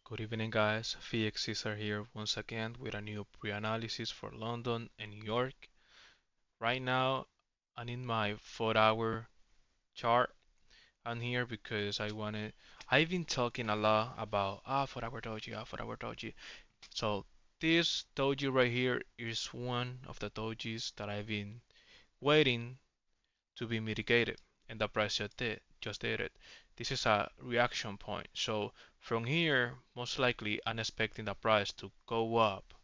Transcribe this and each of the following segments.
Good evening, guys. Felix Caesar here once again with a new pre-analysis for London and New York. Right now, I'm in my 4-hour chart. I'm here because I've been talking a lot about 4-hour doji, 4-hour doji. So this doji right here is one of the dojis that I've been waiting to be mitigated, and the price just did it. This is a reaction point. So from here, most likely I'm expecting the price to go up.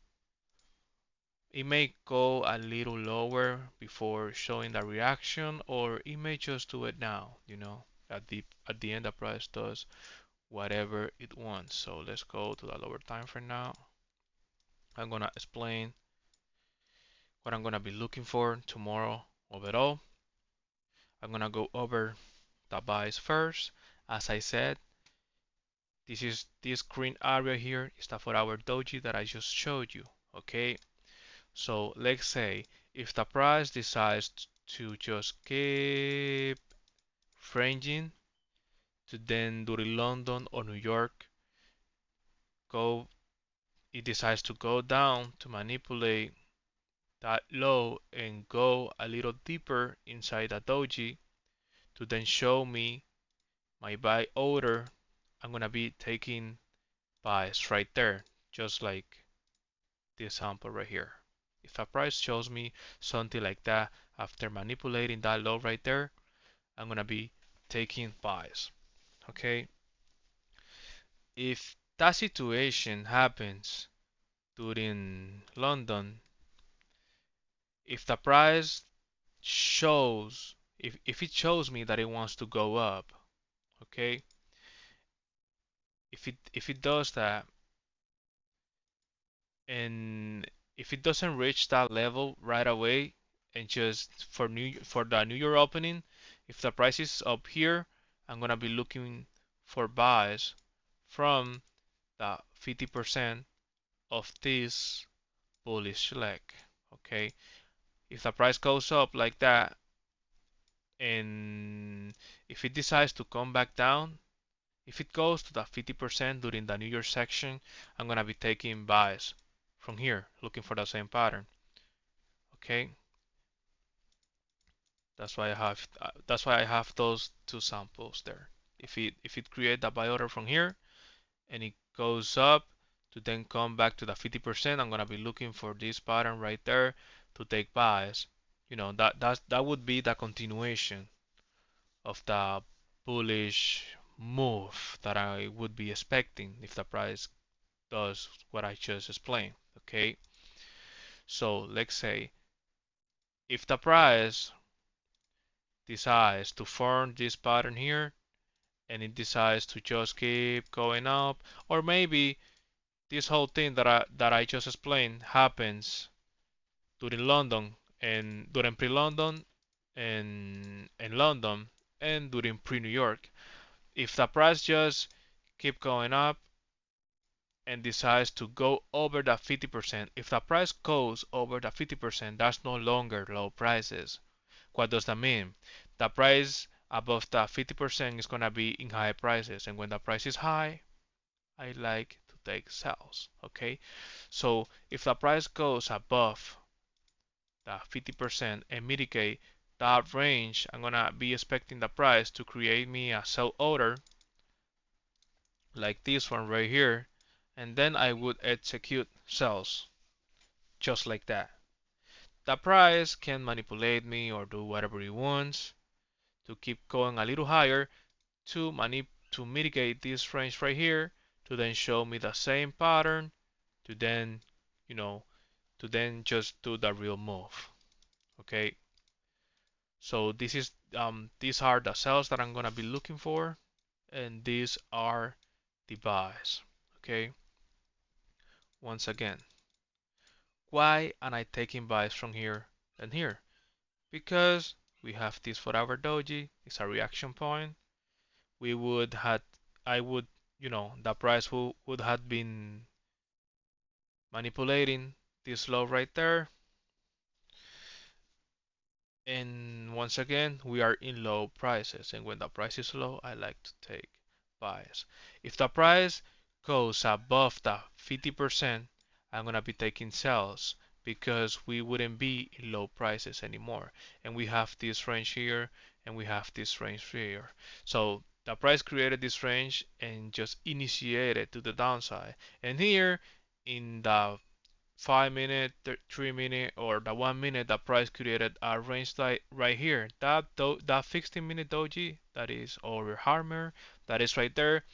It may go a little lower before showing the reaction, or it may just do it now, at the end the price does whatever it wants. So let's go to the lower time frame now. I'm gonna explain what I'm gonna be looking for tomorrow overall. I'm gonna go over the buys first. As I said, this green area here is the 4-hour doji that I just showed you. Okay, so let's say if the price decides to just keep ranging to then during London or New York go it decides to go down to manipulate that low and go a little deeper inside the doji to then show me my buy order, I'm gonna be taking buys right there, just like this sample right here. If a price shows me something like that after manipulating that low right there, I'm gonna be taking buys. Okay. If that situation happens during London, if the price shows, if it shows me that it wants to go up, okay, if it does that, and if it doesn't reach that level right away, and just for the New York opening, if the price is up here, I'm gonna be looking for buys from the 50% of this bullish leg. Okay, if the price goes up like that, and if it decides to come back down, if it goes to the 50% during the New York section, I'm gonna be taking buys from here, looking for the same pattern. Okay, that's why I have those two samples there. If it creates a buy order from here and it goes up to then come back to the 50%, I'm gonna be looking for this pattern right there to take buys. That would be the continuation of the bullish move that I would be expecting if the price does what I just explained. Okay, so let's say if the price decides to form this pattern here and it decides to just keep going up, or maybe this whole thing that I just explained happens during London and during pre-London and London and during pre-New York. If the price just keep going up and decides to go over the 50%, if the price goes over the 50%, that's no longer low prices. What does that mean? The price above the 50% is going to be in high prices, and when the price is high, I like to take sells. Okay, so if the price goes above the 50% and mitigate that range, I'm gonna be expecting the price to create me a sell order like this one right here, and then I would execute sells just like that. The price can manipulate me or do whatever it wants to keep going a little higher to mitigate this range right here to then show me the same pattern to then you know to then just do the real move. Okay, so these are the cells that I'm gonna be looking for, and these are the buys. Okay, once again, why am I taking buys from here and here? Because we have this 4-hour doji, it's a reaction point. We would had I would the price would have been manipulating this low right there, and once again we are in low prices, and when the price is low I like to take buys. If the price goes above the 50%, I'm gonna be taking sales because we wouldn't be in low prices anymore. And we have this range here and we have this range here. So the price created this range and just initiated to the downside. And here in the 5 minute, 3 minute, or the 1 minute, the price created a range like right here. That 15-minute doji that is over hammer that is right there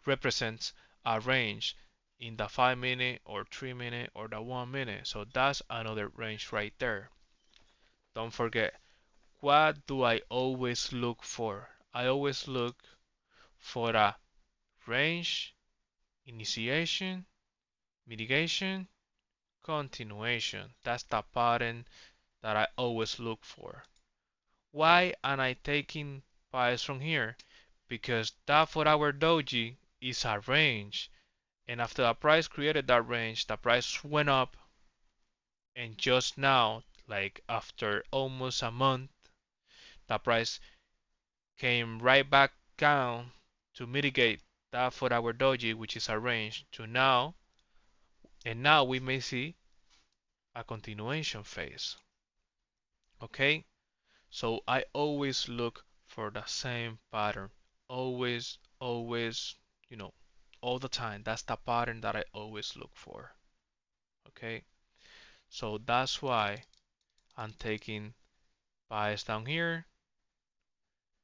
represents a range in the 5 minute or 3 minute or the 1 minute. So that's another range right there. Don't forget, what do I always look for? I always look for a range, initiation, mitigation, continuation. That's the pattern that I always look for. Why am I taking bias from here? Because that 4-hour doji is a range. And after the price created that range, the price went up. And just now, like after almost a month, the price came right back down to mitigate that 4-hour doji, which is a range, to now. And now we may see a continuation phase. Okay? So I always look for the same pattern. Always, you know, all the time. That's the pattern that I always look for. Okay? So that's why I'm taking bias down here,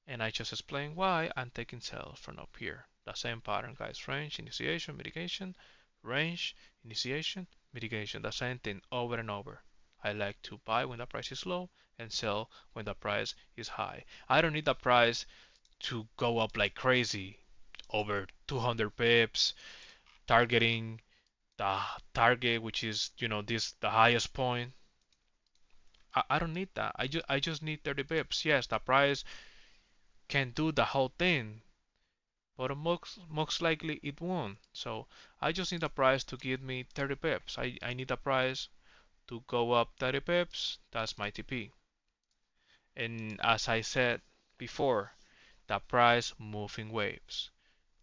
and I just explained why I'm taking sales from up here. The same pattern, guys. Range, initiation, mitigation, range, initiation, mitigation. The same thing over and over. I like to buy when the price is low and sell when the price is high. I don't need the price to go up like crazy over 200 pips, targeting the target, which is, this the highest point. I don't need that. I just need 30 pips. Yes, the price can do the whole thing, but most likely it won't. So I just need a price to give me 30 pips. I need a price to go up 30 pips. That's my TP. And as I said before, the price moving waves.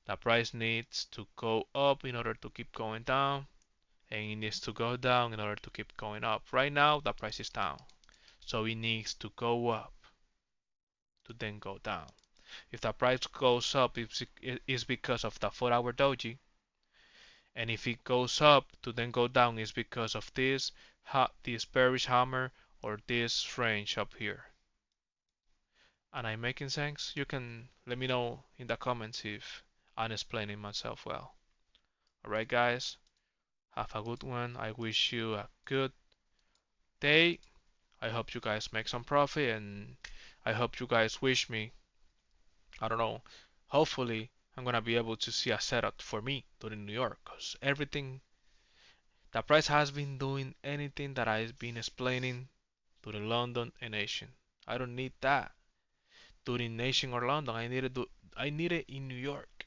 The price needs to go up in order to keep going down, and it needs to go down in order to keep going up. Right now, the price is down, so it needs to go up to then go down. If the price goes up, it's because of the 4-hour doji, and if it goes up to then go down, it's because of this bearish hammer or this range up here. And I'm making sense? You can let me know in the comments if I'm explaining myself well. Alright, guys, have a good one. I wish you a good day. I hope you guys make some profit, and I hope you guys wish me, I don't know, hopefully I'm gonna be able to see a setup for me during New York, because everything, the price has been doing anything that I've been explaining during London and Asian. I don't need that during Asian or London. I need it in New York.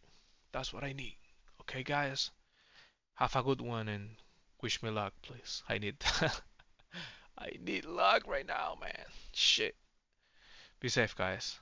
That's what I need. Okay, guys, have a good one and wish me luck, please. I need I need luck right now, man. Shit. Be safe, guys.